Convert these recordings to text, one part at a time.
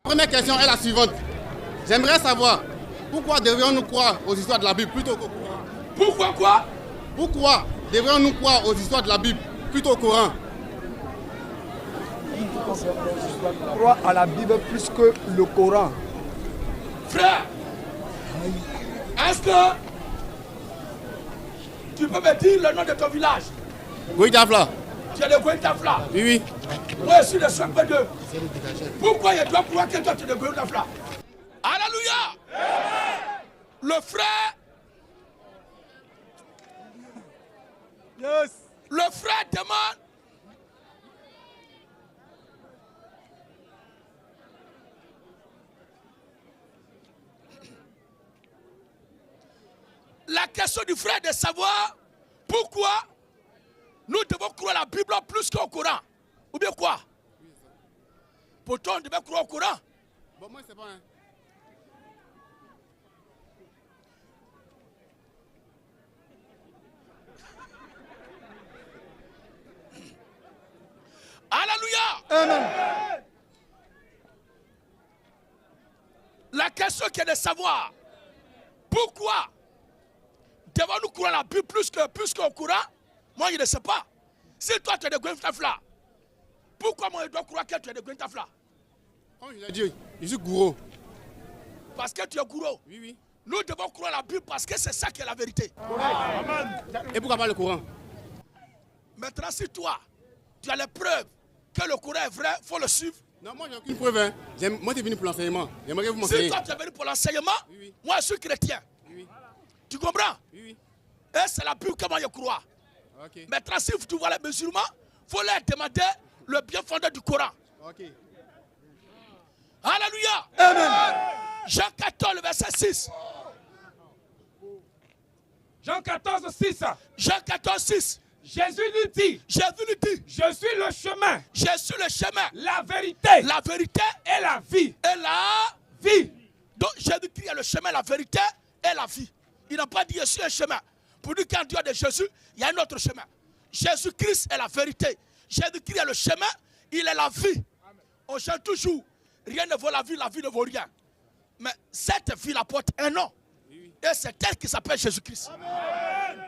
Première question est la suivante. J'aimerais savoir pourquoi devrions-nous croire aux histoires de la Bible plutôt qu'au Coran? Pourquoi quoi? Pourquoi devrions-nous croire aux histoires de la Bible plutôt au Coran? Croire à la Bible plus que le Coran. Frère, est-ce que tu peux me dire le nom de ton village? Goïtafla. Tu es de Goïtafla? Oui, oui. Moi, je suis de Sompedeux. Pourquoi je dois croire que toi tu es de Goïtafla? Alléluia! Le frère. Yes. Le frère demande. La question du frère de savoir pourquoi nous devons croire à la Bible plus qu'au Coran. Ou bien quoi? Pourtant, on devait croire au Coran. Bon, moi, c'est pas un. Alléluia! Amen. La question qui est de savoir pourquoi devons-nous croire à la Bible plus qu'au Coran? Moi, je ne sais pas. Si toi, tu es de Goïtafla, pourquoi moi, je dois croire que tu es de Goïtafla? Comme je l'ai dit, je suis gourou. Parce que tu es gourou. Oui, oui. Nous devons croire à la Bible parce que c'est ça qui est la vérité. Et pourquoi pas le Coran? Maintenant, si toi, tu as les preuves que le Coran est vrai, il faut le suivre. Non, moi, j'ai aucune preuve. Hein. Moi, je suis venu pour l'enseignement. J'aimerais que vous Si m'enseignez. toi, tu es venu pour l'enseignement, Oui, oui. moi, je suis chrétien. Oui, oui. Tu comprends? Oui, oui. Et c'est la Bible que moi, je crois. Ok. Maintenant, si tu vois les musulmans, il faut leur demander le bien fondé du Coran. Ok. Alléluia. Amen. Jean 14, le verset 6. Jean 14, 6. Jean 14, 6. Jésus lui dit, Jésus lui dit, je suis le chemin, je suis le chemin, la vérité la vérité et la vie. et la vie. Donc Jésus-Christ est le chemin, la vérité et la vie. Il n'a pas dit je suis un chemin. Pour nous, quand Dieu est de Jésus, il y a un autre chemin. Jésus-Christ est la vérité. Jésus-Christ est le chemin, il est la vie. On chante toujours, rien ne vaut la vie ne vaut rien. Mais cette vie apporte un nom. Et c'est elle qui s'appelle Jésus-Christ.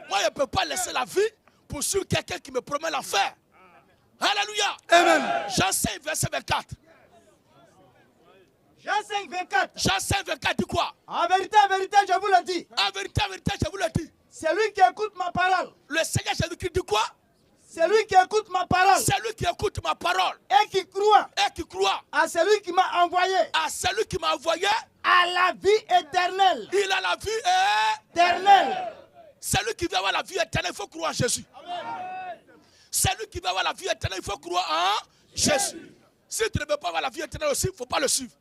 Moi, je ne peux pas laisser la vie pour suivre quelqu'un qui me promet l'enfer. Alléluia. Amen. Jean 5, verset 24. Jean 5, 24. Jean 5, 24 dit quoi? En vérité, je vous le dis. En vérité, je vous le dis. Celui qui écoute ma parole. Le Seigneur Jésus-Christ dit quoi? Celui qui écoute ma parole. Celui qui écoute ma parole Et qui croit et qui croit à celui qui m'a envoyé. à celui qui m'a envoyé, À la vie éternelle. il a la vie Éternelle. celui qui veut avoir la vie éternelle, il faut croire en Jésus. Celui qui veut avoir la vie éternelle, il faut croire en Jésus. Si tu ne veux pas avoir la vie éternelle aussi, il ne faut pas le suivre.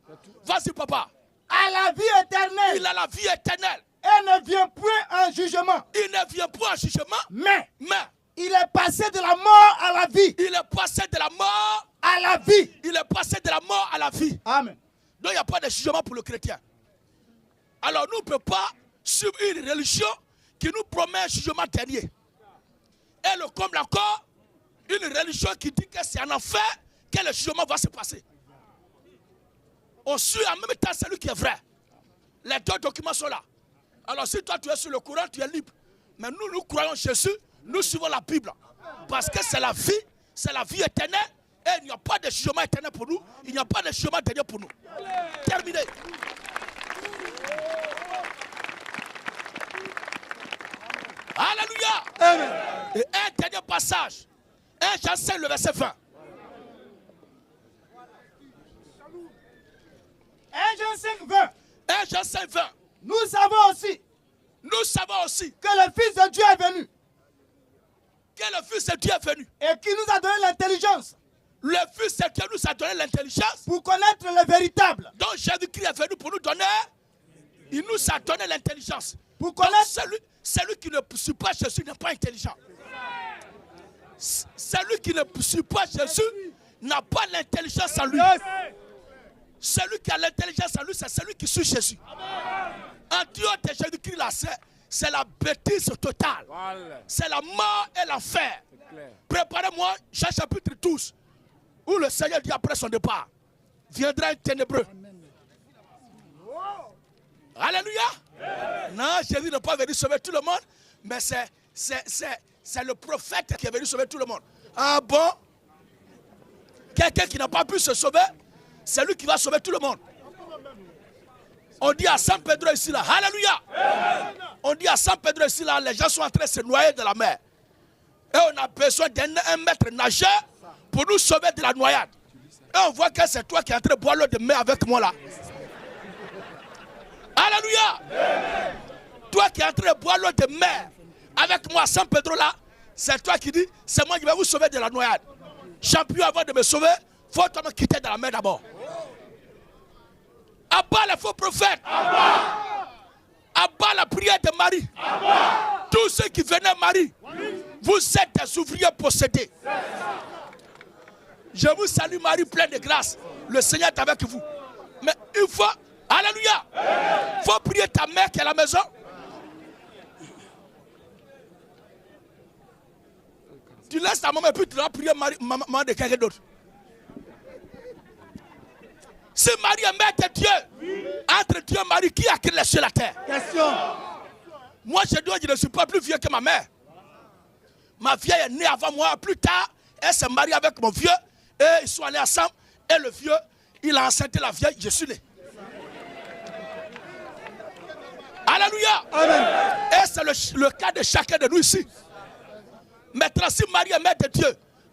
Vas-y, papa. À la vie éternelle. Il a la vie éternelle. Et ne vient point en jugement. Il ne vient pas en jugement, Mais mais il est passé de la mort à la vie. il est passé de la mort, À la vie. il est passé de la mort à la vie. Amen. Donc il n'y a pas de jugement pour le chrétien. Alors nous ne pouvons pas suivre une religion qui nous promet un jugement dernier. Et le comble encore, une religion qui dit que c'est en enfer que le jugement va se passer. On suit en même temps celui qui est vrai. Les deux documents sont là. Alors si toi tu es sur le courant, tu es libre. Mais nous, nous croyons Jésus, nous suivons la Bible. Parce que c'est la vie éternelle. Et il n'y a pas de jugement éternel pour nous. Il n'y a pas de jugement dernier pour nous. Terminé. Alléluia. Amen. Et un dernier passage. 1 Jean 5, le verset 20. 1 Jean 5, 20. 1 Jean 5, 20. Nous savons aussi Nous savons aussi que le Fils de Dieu est venu que le Fils de Dieu est venu. et qui nous a donné l'intelligence Le Fils de Dieu nous a donné l'intelligence. pour connaître le véritable. Donc Jésus-Christ est venu pour nous donner. Il nous a donné l'intelligence. Pour Donc connaître. celui qui ne suit pas Jésus n'est pas intelligent. Celui qui ne suit pas Jésus n'a pas l'intelligence en lui. Celui qui a l'intelligence en lui, c'est celui qui suit Jésus. En dehors de Jésus-Christ, là, c'est la bêtise totale. Voilà. C'est la mort et l'enfer. Préparez-moi, Jean chapitre 12, où le Seigneur dit après son départ, viendra un ténébreux. Amen. Alléluia. Non, Jésus n'est pas venu sauver tout le monde, mais c'est le prophète qui est venu sauver tout le monde. Ah bon? Quelqu'un qui n'a pas pu se sauver, c'est lui qui va sauver tout le monde. On dit à San Pedro ici là, alléluia. On dit à San Pedro ici là, les gens sont en train de se noyer de la mer. Et on a besoin d'un maître nageur pour nous sauver de la noyade. Et on voit que c'est toi qui es en train de boire l'eau de mer avec moi là. Alléluia. Toi qui es en train de boire l'eau de mer avec moi, San Pedro là, c'est toi qui dis, c'est moi qui vais vous sauver de la noyade. Champion, avant de me sauver, il faut me quitter de la mer d'abord. Abat les faux prophètes. Abat la prière de Marie. Tous ceux qui venaient Marie, vous êtes des ouvriers possédés. Je vous salue Marie pleine de grâce. Le Seigneur est avec vous. Mais il faut, alléluia, il faut prier ta mère qui est à la maison. Tu laisses ta maman et puis tu vas prier maman de quelqu'un d'autre. Si Marie est mère de Dieu, entre Dieu et Marie, qui a créé les cieux et la terre? Question. Moi, je ne suis pas plus vieux que ma mère. Ma vieille est née avant moi. Plus tard, elle s'est mariée avec mon vieux. Et ils sont allés ensemble. Et le vieux, il a enceinté la vieille. Je suis né. Alléluia. Amen. Et c'est le cas de chacun de nous ici. Maintenant, si Marie est mère de Dieu,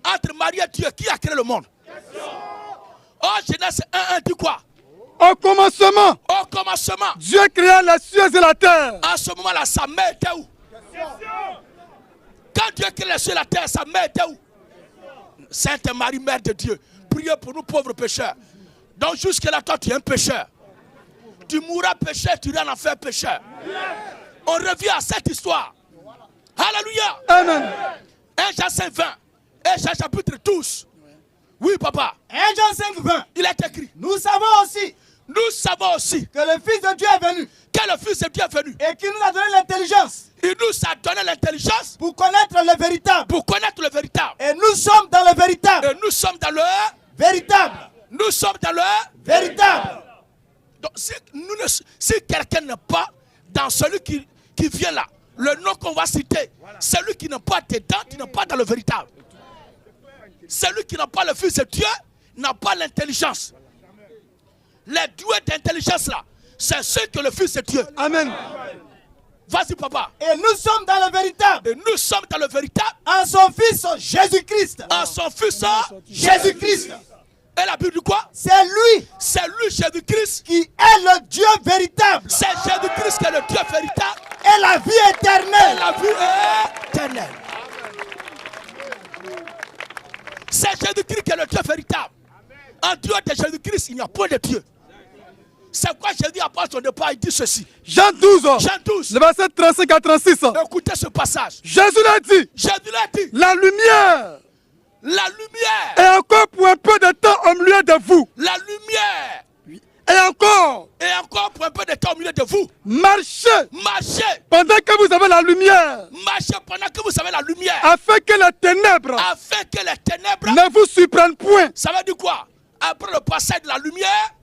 entre Marie et Dieu, qui a créé le monde? Oh, Genèse 1:1 dit quoi? Au commencement, Au commencement, Dieu créa les cieux et la terre. à ce moment-là, sa mère était où? Quand Dieu crée les cieux et la terre, sa mère était où? Sainte Marie, mère de Dieu, priez pour nous pauvres pécheurs. Donc jusque-là, toi, tu es un pécheur. Tu mourras pécheur, tu iras en enfer pécheur. On revient à cette histoire. Alléluia. Amen. 1 Jean 5:20. 1 Jean chapitre 12. Oui, papa. 1 Jean 5:20. Il est écrit. Nous savons aussi Nous savons aussi que le Fils de Dieu est venu que le Fils de Dieu est venu. et qu'il nous a donné l'intelligence Il nous a donné l'intelligence pour connaître le véritable. pour connaître le véritable. Et nous sommes dans le véritable. Et nous sommes dans le Véritable. Nous sommes dans le Véritable. Donc, si quelqu'un n'est pas dans celui qui vient là, le nom qu'on va citer, celui qui n'est pas dedans, qui n'est pas dans le véritable. Celui qui n'a pas le Fils de Dieu n'a pas l'intelligence. Les doués d'intelligence là, c'est ceux que le Fils de Dieu. Amen. Vas-y papa. Et nous sommes dans le véritable. Et nous sommes dans le véritable En son Fils Jésus-Christ. en son Fils. Jésus-Christ. Et la Bible dit quoi? C'est lui C'est lui, Jésus-Christ. qui est le Dieu véritable. C'est Jésus-Christ qui est le Dieu véritable. Et la vie Et éternelle. la vie est éternelle. C'est Jésus-Christ qui est le Dieu véritable. En dehors de Jésus-Christ, il n'y a point de Dieu. C'est quoi Jésus apporte son départ? Il dit ceci. Jean 12, Jean 12. le verset 35 à 36. Écoutez ce passage. Jésus l'a dit, Jésus l'a dit. la lumière La lumière. est encore pour un peu de temps au milieu de vous. La lumière. Et encore, Et encore pour un peu de temps au milieu de vous. marchez Marchez. pendant que vous avez la lumière, Marchez pendant que vous avez la lumière. afin que les ténèbres Afin que les ténèbres. ne vous surprennent point. Ça veut dire quoi? Après le passage de la lumière,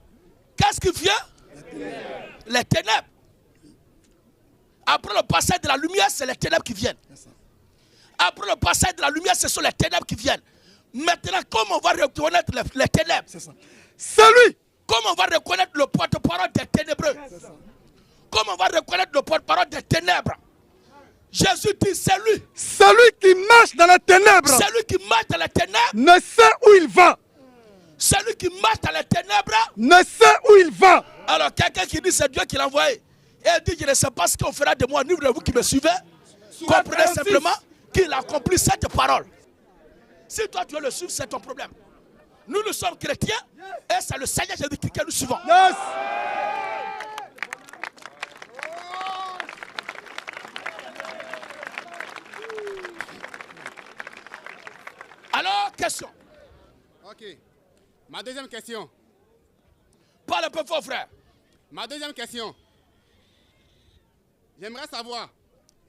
qu'est-ce qui vient? Les ténèbres. Après le passage de la lumière, c'est les ténèbres qui viennent. Après le passage de la lumière, ce sont les ténèbres qui viennent. Maintenant, comment on va reconnaître les ténèbres? Celui Comment on va reconnaître le porte-parole des ténébreux? Comment on va reconnaître le porte-parole des ténèbres? Jésus dit, c'est lui. celui qui marche dans les ténèbres Celui qui marche dans les ténèbres. ne sait où il va. Celui qui marche dans les ténèbres. Ne sait où il va. Alors quelqu'un qui dit c'est Dieu qui l'a envoyé. Et il dit je ne sais pas ce qu'on fera de moi, ni de vous qui me suivez. Comprenez simplement qu'il accomplit cette parole. Si toi tu veux le suivre, c'est ton problème. Nous sommes chrétiens et c'est le Seigneur Jésus-Christ que nous suivons. Yes. Alors, question. Ok. Ma deuxième question. Parle un peu fort, frère. Ma deuxième question. J'aimerais savoir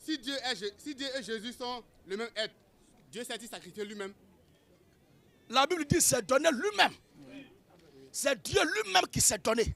si Dieu et Jésus sont le même être. Dieu s'est-il sacrifié lui-même? La Bible dit c'est donné lui-même. C'est Dieu lui-même qui s'est donné.